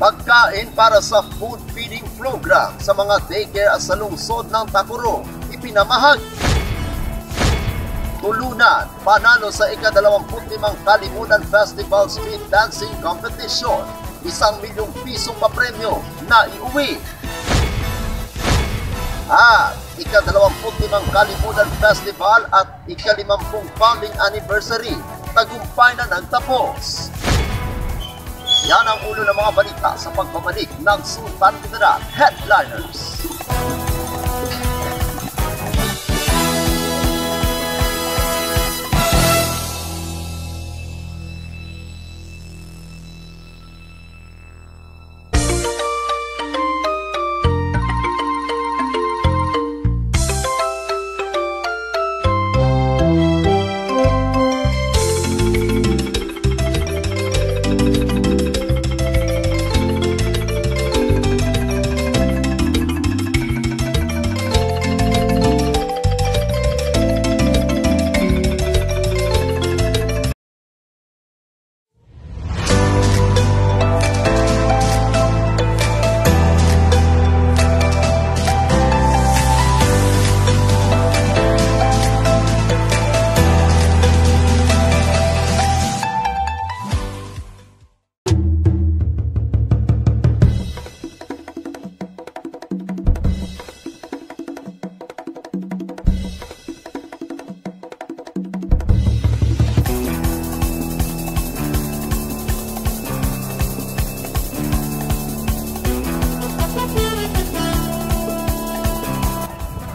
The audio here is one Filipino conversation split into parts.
Pagkain para sa food feeding program sa mga daycare sa lungsod ng Tacurong ipinamahagi. Tulunan, panalo sa ika-25 Kalimunan Festival Street Dancing Competition, 1 milyong pisong papremyo na iuwi. At ika-25 Kalimunan Festival at ika-50 founding anniversary, tagumpay na nagtapos. Yan ang ulo ng mga balita sa pagbabalik ng Sultan Kudarat Headliners.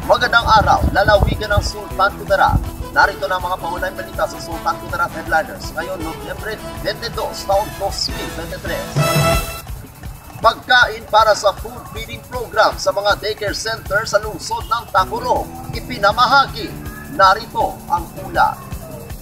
Magandang araw, lalawigan ng Sultan Kudarat. Narito na ang mga pangunahing balita sa Sultan Kudarat Headliners ngayong Nobyembre 22, taong 2023. Pagkain para sa food feeding program sa mga daycare center sa lungsod ng Tacurong ipinamahagi. Narito ang ulat.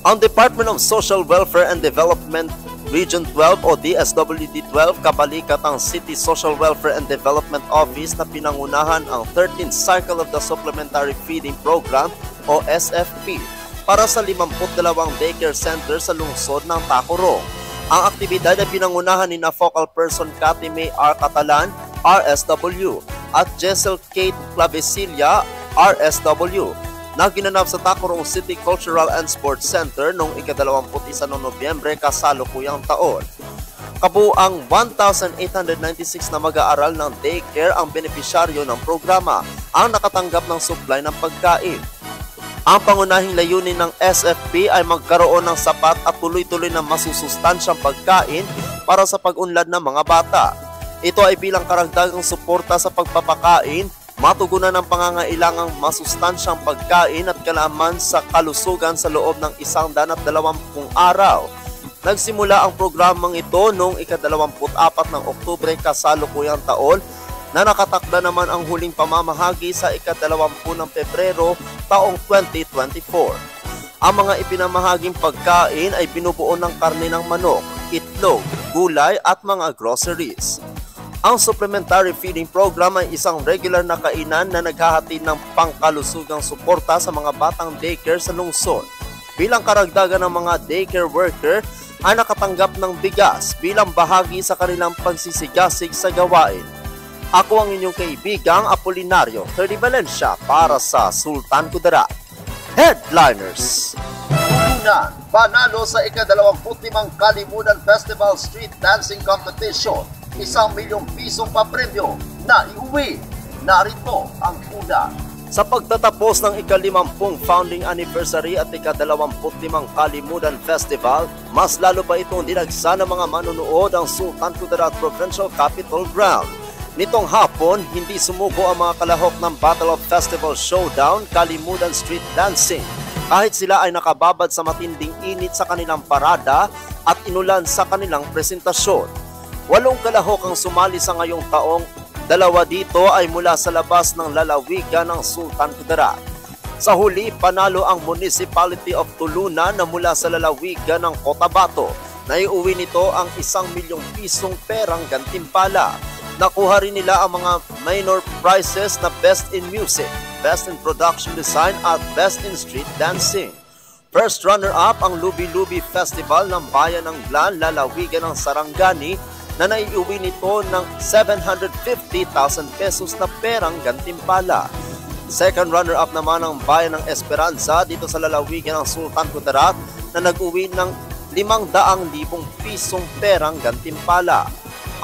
Ang Department of Social Welfare and Development Region 12 o DSWD-12 kabalikat ang City Social Welfare and Development Office na pinangunahan ang 13th Cycle of the Supplementary Feeding Program o SFP para sa 52 daycare center sa lungsod ng Tacurong. Ang aktibidad ay pinangunahan ni Focal Person Cathy May R. Catalan, RSW at Jessel Kate Clavecilla, RSW na ginanap sa Tacurong City Cultural and Sports Center noong ika-21 Nobyembre kasalukuyang taon. Kabuang 1,896 na mag-aaral ng daycare ang benepisyaryo ng programa ang nakatanggap ng supply ng pagkain. Ang pangunahing layunin ng SFP ay magkaroon ng sapat at tuloy-tuloy na masusustansyang pagkain para sa pag-unlad ng mga bata. Ito ay bilang karagdagang suporta sa pagpapakain, matugunan ang pangangailangang masustansyang pagkain at kalaman sa kalusugan sa loob ng 120 araw. Nagsimula ang programang ito noong ika-24 ng Oktubre kasalukuyang taon na nakatakda naman ang huling pamamahagi sa ika-20 ng Pebrero taong 2024. Ang mga ipinamahaging pagkain ay binubuo ng karne ng manok, itlog, gulay at mga groceries. Ang Supplementary Feeding Program ay isang regular na kainan na naghahatid ng pangkalusugang suporta sa mga batang daycare sa lungsod. Bilang karagdagan ng mga daycare worker ay nakatanggap ng bigas bilang bahagi sa kanilang pagsisigasig sa gawain. Ako ang inyong kaibigang Apolinario Ferdy Valencia para sa Sultan Kudarat Headliners. Una, panalo sa ika-25 Kalimunan Festival Street Dancing Competition, 1 milyong pisong papremyo na iuwi. Narito ang una. Sa pagtatapos ng ika-50 founding anniversary at ika-25 Kalimunan Festival, mas lalo pa itong dinagsa ng mga manunood ang Sultan Kudarat Provincial Capitol Ground. Nitong hapon, hindi sumuko ang mga kalahok ng Battle of Festival Showdown Kalimunan Street Dancing. Kahit sila ay nakababad sa matinding init sa kanilang parada at inulan sa kanilang presentasyon. 8 kalahok ang sumali sa ngayong taong, 2 dito ay mula sa labas ng lalawigan ng Sultan Kudarat. Sa huli, panalo ang Municipality of Tulunan na mula sa lalawigan ng Cotabato. Naiuwi nito ang 1 milyong pisong perang gantimpala. Nakuha rin nila ang mga minor prizes na Best in Music, Best in Production Design at Best in Street Dancing. First runner-up ang Lubi Lubi Festival ng Bayan ng Glan, lalawigan ng Sarangani na naiuwi nito ng 750,000 pesos na perang gantimpala. Second runner-up naman ang bayan ng Esperanza dito sa lalawigan ng Sultan Kudarat na nag-uwi ng 500,000 pisong perang gantimpala.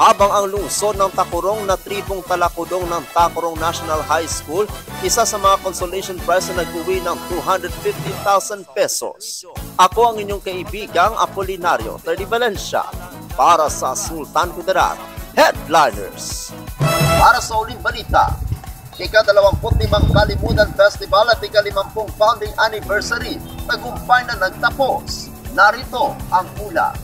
Habang ang lungsod ng Tacurong na tribong talakudong ng Tacurong National High School, isa sa mga consolation prize na nag-uwi ng 250,000 pesos. Ako ang inyong kaibigang Apolinario Terdy Valencia para sa Sultan Kudarat Headliners. Para sa uling balita, ika-25 Kalimudan Festival at ika-50 founding anniversary, tagumpay na nagtapos. Narito ang pula.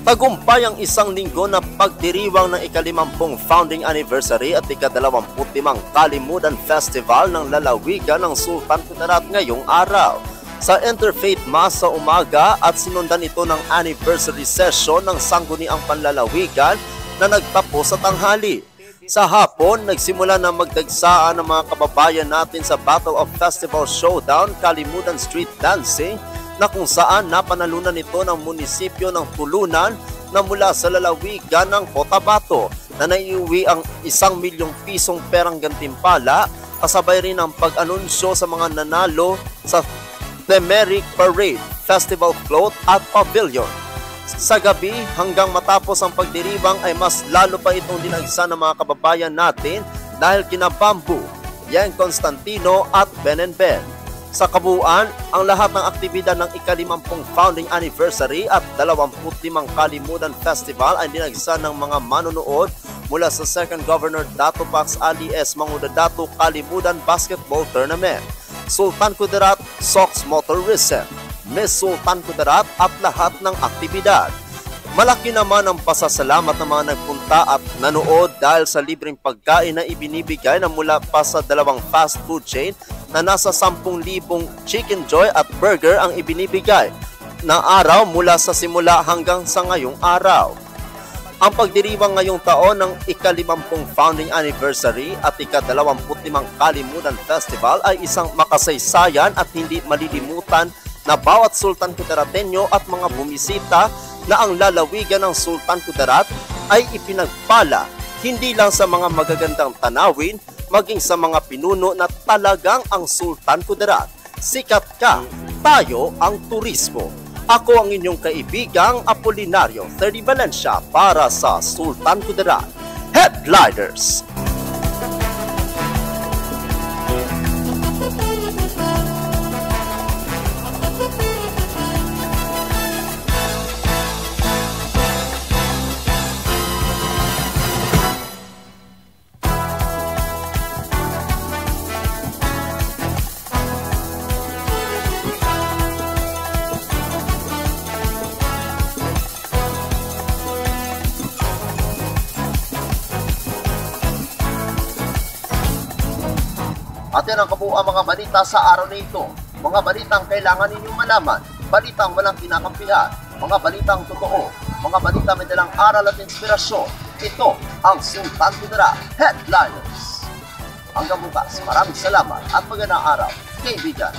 Tagumpay ang isang linggo na pagdiriwang ng ika-50 founding anniversary at ika-25 Kalimudan Festival ng lalawigan ng Sultan Kudarat ngayong araw. Sa Interfaith Mass sa umaga at sinundan ito ng anniversary session ng Sangguniang Panlalawigan na nagtapos sa tanghali. Sa hapon, nagsimula na magdagsaan ng mga kababayan natin sa Battle of Festival Showdown, Kalimudan Street Dancing, na kung saan napanalunan nito ng munisipyo ng Tulunan na mula sa lalawigan ng Cotabato na naiuwi ang 1,000,000 pisong perang gantimpala kasabay rin ang pag-anunsyo sa mga nanalo sa Themeric Parade, Festival Float at Pavilion. Sa gabi hanggang matapos ang pagdiriwang ay mas lalo pa itong dinagsa ng mga kababayan natin dahil kina Bamboo, Yang Constantino at Ben and Ben. Sa kabuuan, ang lahat ng aktibidad ng ika-50 founding anniversary at 25 Kalimudan Festival ay dinagsa ng mga manonood mula sa Second Governor Dato Pax Ali S. Mangudadato Kalimudan Basketball Tournament, Sultan Kudarat Sox Motorism, Miss Sultan Kudarat at lahat ng aktibidad. Malaki naman ang pasasalamat ng mga nagpunta at nanood dahil sa libreng pagkain na ibinibigay na mula pa sa 2 fast food chain na nasa 10,000 Chicken Joy at burger ang ibinibigay na araw mula sa simula hanggang sa ngayong araw. Ang pagdiriwang ngayong taon ng ika-50 founding anniversary at ika-25 Kalimudan Festival ay isang makasaysayan at hindi malilimutan na bawat Sultan Kudarateño at mga bumisita na ang lalawigan ng Sultan Kudarat ay ipinagpala hindi lang sa mga magagandang tanawin, maging sa mga pinuno na talagang ang Sultan Kudarat. Sikat ka, tayo ang turismo. Ako ang inyong kaibigang Apolinario Terdy Valencia para sa Sultan Kudarat Headliners. At yan ang kabuuan mga balita sa araw na ito. Mga balitang kailangan ninyong malaman, balitang walang kinakampihan, mga balitang totoo, mga balita may dalang aral at inspirasyon. Ito ang Sultan Kudarat Headliners. Hanggang bukas, maraming salamat at magandang araw, kaibigan.